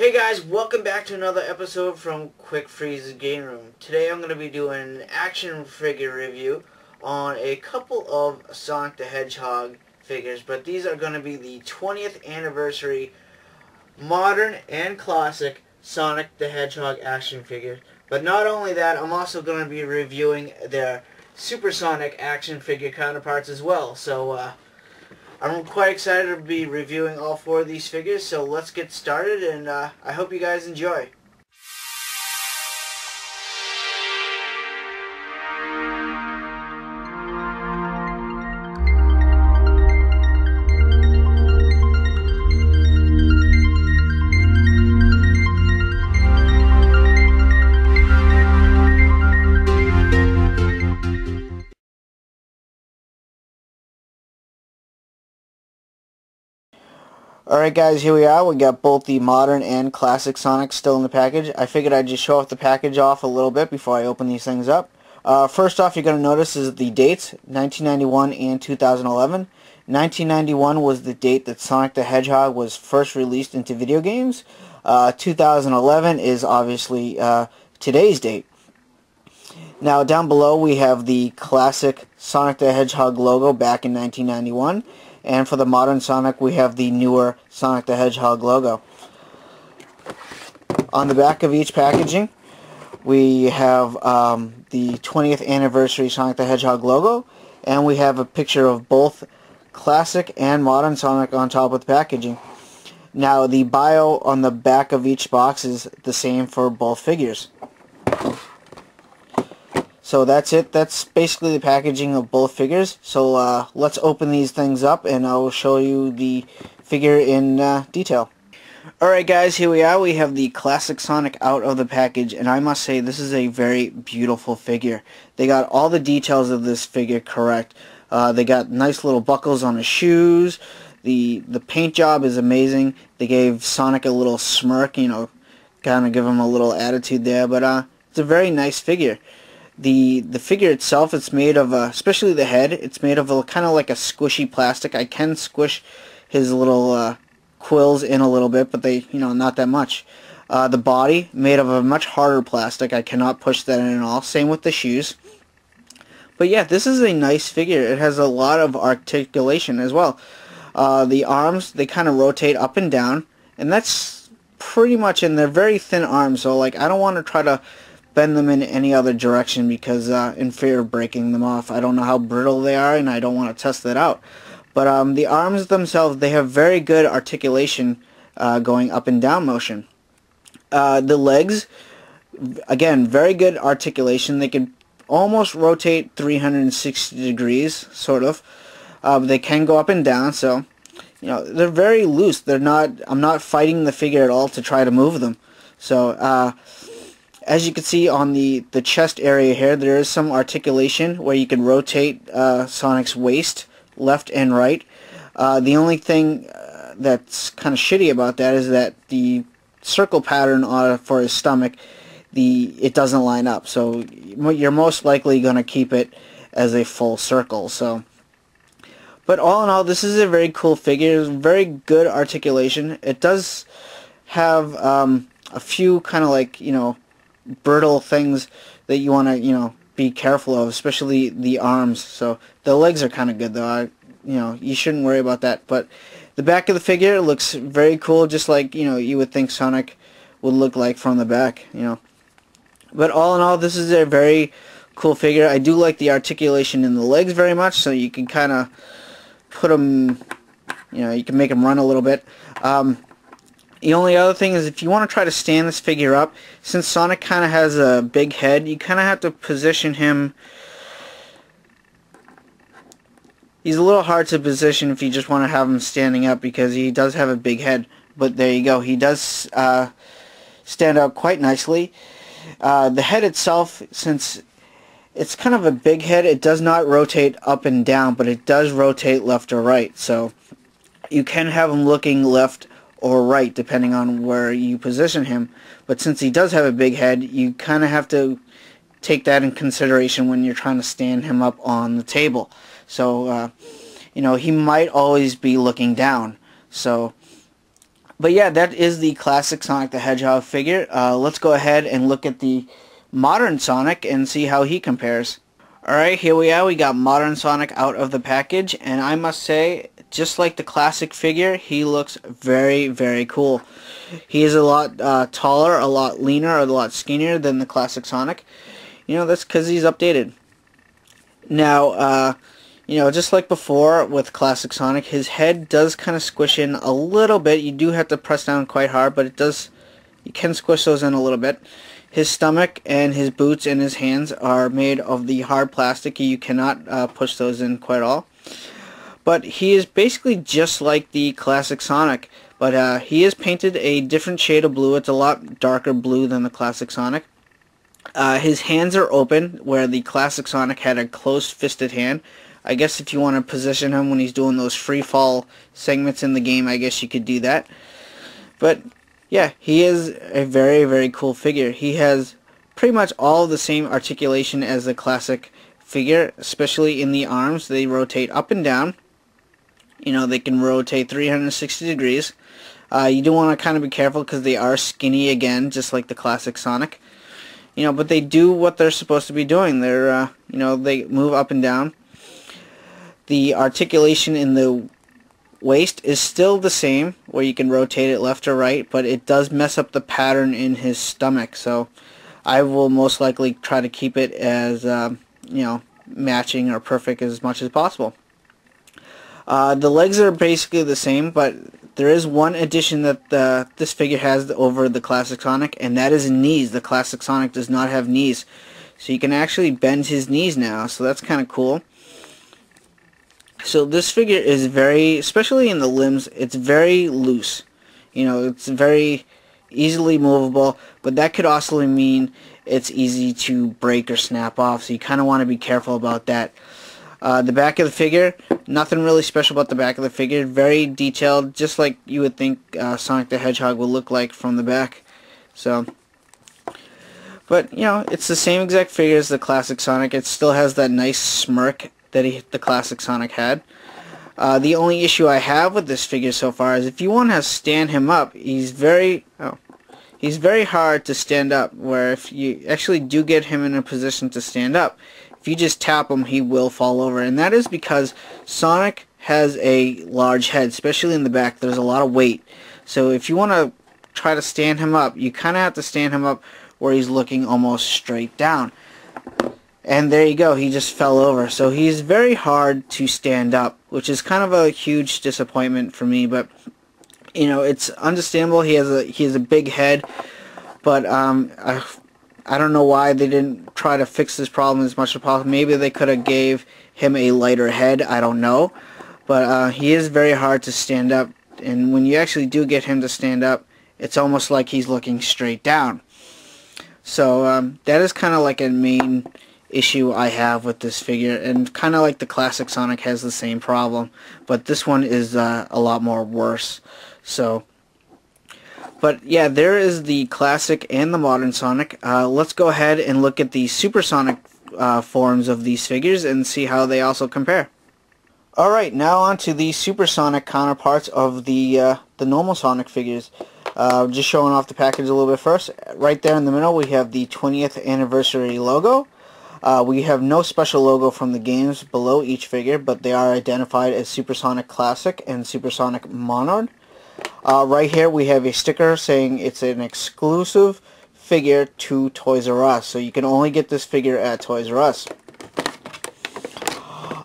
Hey guys, welcome back to another episode from Quick Freeze's Game Room. Today I'm going to be doing an action figure review on a couple of Sonic the Hedgehog figures, but these are going to be the 20th anniversary modern and classic Sonic the Hedgehog action figures. But not only that, I'm also going to be reviewing their supersonic action figure counterparts as well. So I'm quite excited to be reviewing all four of these figures, so let's get started, and I hope you guys enjoy. Alright guys, here we are. We got both the modern and classic Sonic still in the package. I figured I'd just show off the package off a little bit before I open these things up. First off, you're going to notice is the dates, 1991 and 2011. 1991 was the date that Sonic the Hedgehog was first released into video games. 2011 is obviously today's date. Now down below we have the classic Sonic the Hedgehog logo back in 1991. And for the modern Sonic, we have the newer Sonic the Hedgehog logo. On the back of each packaging, we have the 20th anniversary Sonic the Hedgehog logo, and we have a picture of both classic and modern Sonic on top of the packaging. Now, the bio on the back of each box is the same for both figures. So that's it. That's basically the packaging of both figures. So let's open these things up and I will show you the figure in detail. Alright guys, here we are. We have the classic Sonic out of the package, and I must say this is a very beautiful figure. They got all the details of this figure correct. They got nice little buckles on his shoes. The paint job is amazing. They gave Sonic a little smirk, you know, kind of give him a little attitude there, but it's a very nice figure. The figure itself, it's made of, especially the head, it's made of a kind of like a squishy plastic. I can squish his little quills in a little bit, but they, you know, not that much. The body, made of a much harder plastic. I cannot push that in at all. Same with the shoes. But yeah, this is a nice figure. It has a lot of articulation as well. The arms, they kind of rotate up and down, and that's pretty much, and they're very thin arms, so like I don't want to try to bend them in any other direction because in fear of breaking them off. I don't know how brittle they are, and I don't want to test that out. But the arms themselves, they have very good articulation going up and down motion. The legs, again, very good articulation. They can almost rotate 360 degrees, sort of. They can go up and down, so you know they're very loose. They're not. I'm not fighting the figure at all to try to move them. So as you can see on the chest area here, there is some articulation where you can rotate Sonic's waist left and right. The only thing that's kind of shitty about that is that the circle pattern for his stomach, it doesn't line up. So you're most likely going to keep it as a full circle. So, but all in all, this is a very cool figure. Very good articulation. It does have a few kind of like, you know, brittle things that you want to, you know, be careful of, especially the arms. So the legs are kind of good though. You know, you shouldn't worry about that. But the back of the figure looks very cool, just like, you know, you would think Sonic would look like from the back, you know. But all in all, this is a very cool figure. I do like the articulation in the legs very much, so you can kind of put them, you know, you can make them run a little bit. The only other thing is if you want to try to stand this figure up, since Sonic kind of has a big head, you kind of have to position him. He's a little hard to position if you just want to have him standing up because he does have a big head. But there you go. He does stand out quite nicely. The head itself, since it's kind of a big head, it does not rotate up and down, but it does rotate left or right. So you can have him looking left or right depending on where you position him. But since he does have a big head, you kind of have to take that in consideration when you're trying to stand him up on the table. So you know, he might always be looking down. So But yeah, that is the classic Sonic the Hedgehog figure. Let's go ahead and look at the modern Sonic and see how he compares. Alright, here we are. We got modern Sonic out of the package, and I must say, just like the classic figure, he looks very, very cool. He is a lot taller, a lot leaner, a lot skinnier than the classic Sonic. You know, that's because he's updated. Now, you know, just like before with classic Sonic, his head does kind of squish in a little bit. You do have to press down quite hard, but you can squish those in a little bit. His stomach and his boots and his hands are made of the hard plastic. You cannot push those in quite all. But he is basically just like the classic Sonic. But he is painted a different shade of blue. It's a lot darker blue than the classic Sonic. His hands are open, where the classic Sonic had a closed-fisted hand. I guess if you want to position him when he's doing those free fall segments in the game, I guess you could do that. But yeah, he is a very, very cool figure. He has pretty much all the same articulation as the classic figure, especially in the arms. They rotate up and down. You know, they can rotate 360 degrees. You do want to kind of be careful because they are skinny again, just like the classic Sonic. You know, but they do what they're supposed to be doing. They're, you know, they move up and down. The articulation in the waist is still the same, where you can rotate it left or right, but it does mess up the pattern in his stomach, so I will most likely try to keep it as, you know, matching or perfect as much as possible. The legs are basically the same, but there is one addition that this figure has over the classic Sonic, and that is knees. The classic Sonic does not have knees, so you can actually bend his knees now, so that's kind of cool. So this figure is very, especially in the limbs, it's very loose. You know, it's very easily movable, but that could also mean it's easy to break or snap off, so you kind of want to be careful about that. The back of the figure, nothing really special about the back of the figure. Very detailed, just like you would think Sonic the Hedgehog will look like from the back. So, but, you know, it's the same exact figure as the classic Sonic. It still has that nice smirk that the classic Sonic had. The only issue I have with this figure so far is if you want to stand him up, he's very hard to stand up, where if you actually do get him in a position to stand up, if you just tap him, he will fall over. And that is because Sonic has a large head, especially in the back. There's a lot of weight. So if you want to try to stand him up, you kind of have to stand him up where he's looking almost straight down. And there you go, he just fell over. So he's very hard to stand up, which is kind of a huge disappointment for me. But you know, it's understandable. He has a big head, but I don't know why they didn't try to fix this problem as much as possible. Maybe they could have gave him a lighter head. I don't know, but he is very hard to stand up. And when you actually do get him to stand up, it's almost like he's looking straight down. So that is kind of like a main issue I have with this figure, and kind of like the classic Sonic has the same problem, but this one is a lot more worse. So, but yeah, there is the classic and the modern Sonic. Let's go ahead and look at the Supersonic forms of these figures and see how they also compare. Alright, now on to the Supersonic counterparts of the normal Sonic figures. Just showing off the package a little bit first. Right there in the middle we have the 20th anniversary logo. We have no special logo from the games below each figure, but they are identified as Supersonic Classic and Supersonic Monarch. Right here we have a sticker saying it's an exclusive figure to Toys R Us, so you can only get this figure at Toys R Us.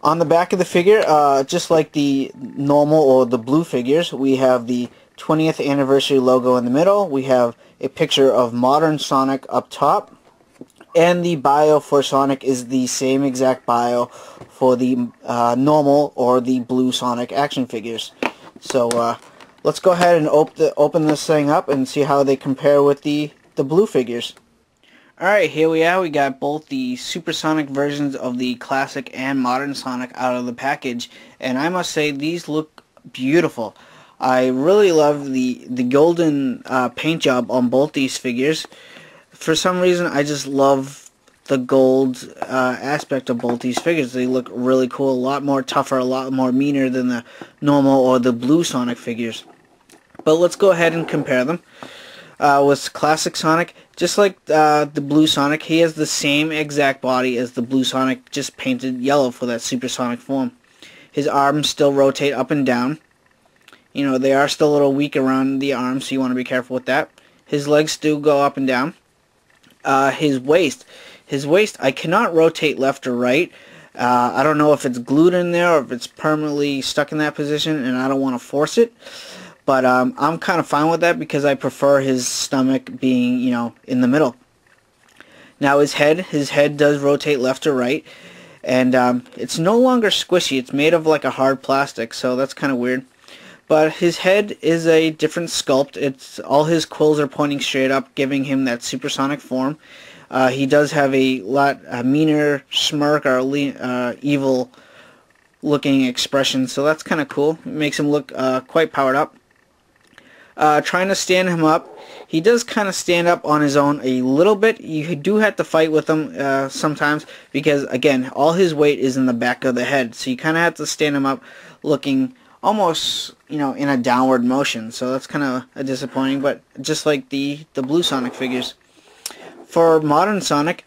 On the back of the figure, just like the normal or the blue figures, we have the 20th anniversary logo in the middle. We have a picture of modern Sonic up top. And the bio for Sonic is the same exact bio for the normal or the blue Sonic action figures. So let's go ahead and open this thing up and see how they compare with the blue figures. Alright, here we are. We got both the Supersonic versions of the classic and modern Sonic out of the package. And I must say, these look beautiful. I really love the golden paint job on both these figures. For some reason, I just love the gold aspect of both these figures. They look really cool, a lot more tougher, a lot more meaner than the normal or the blue Sonic figures. But let's go ahead and compare them. With classic Sonic, just like the blue Sonic, he has the same exact body as the blue Sonic, just painted yellow for that supersonic form. His arms still rotate up and down. You know, they are still a little weak around the arms, so you want to be careful with that. His legs do go up and down. His waist, I cannot rotate left or right. I don't know if it's glued in there or if it's permanently stuck in that position, and I don't want to force it. But I'm kind of fine with that because I prefer his stomach being, you know, in the middle. Now his head does rotate left or right, and it's no longer squishy. It's made of like a hard plastic, so that's kind of weird. But his head is a different sculpt. It's all his quills are pointing straight up, giving him that supersonic form. He does have a meaner smirk or evil looking expression, so that's kind of cool. It makes him look quite powered up. Trying to stand him up, he does kind of stand up on his own a little bit. You do have to fight with him sometimes because, again, all his weight is in the back of the head, so you kind of have to stand him up looking almost, you know, in a downward motion, so that's kind of disappointing, but just like the blue Sonic figures. For modern Sonic,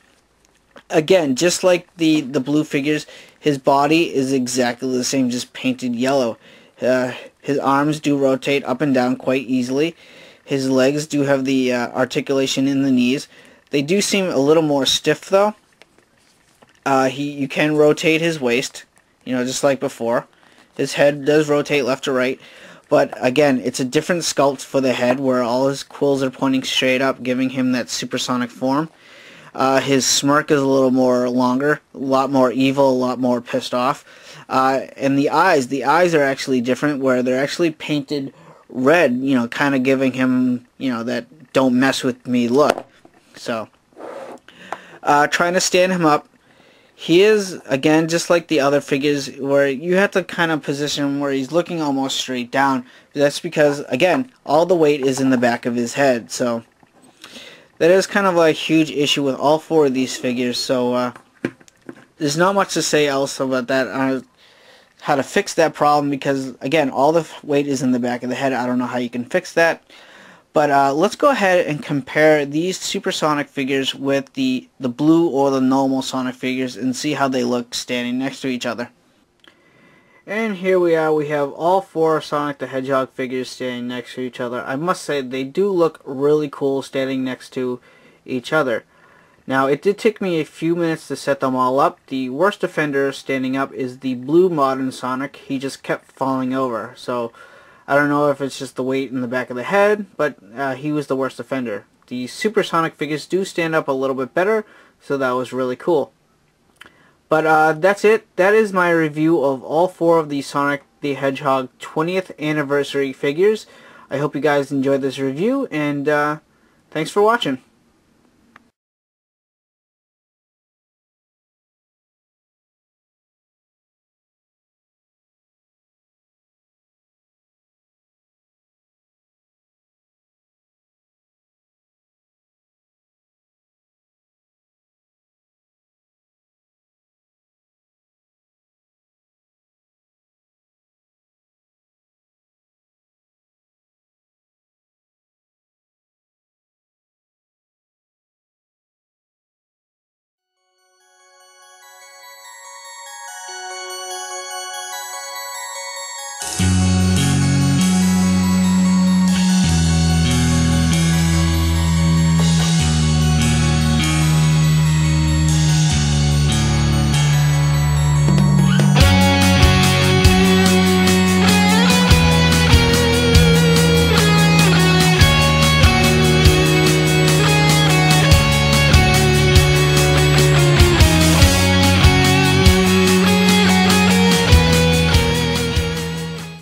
again, just like the blue figures, his body is exactly the same, just painted yellow. His arms do rotate up and down quite easily. His legs do have the articulation in the knees. They do seem a little more stiff though. You can rotate his waist, you know, just like before. His head does rotate left to right, but again, it's a different sculpt for the head where all his quills are pointing straight up, giving him that supersonic form. His smirk is a little more longer, a lot more evil, a lot more pissed off. And the eyes are actually different, where they're actually painted red, you know, kind of giving him, you know, that don't mess with me look. So, trying to stand him up, he is, again, just like the other figures, where you have to kind of position him where he's looking almost straight down. That's because, again, all the weight is in the back of his head, so that is kind of a huge issue with all four of these figures, so there's not much to say else about that, how to fix that problem, because, again, all the weight is in the back of the head. I don't know how you can fix that. But let's go ahead and compare these supersonic figures with the blue or the normal Sonic figures and see how they look standing next to each other. And here we are, we have all four Sonic the Hedgehog figures standing next to each other. I must say, they do look really cool standing next to each other. Now, it did take me a few minutes to set them all up. The worst offender standing up is the blue modern Sonic. He just kept falling over. So, I don't know if it's just the weight in the back of the head, but he was the worst offender. The supersonic figures do stand up a little bit better, so that was really cool. But that's it. That is my review of all four of the Sonic the Hedgehog 20th anniversary figures. I hope you guys enjoyed this review, and thanks for watching.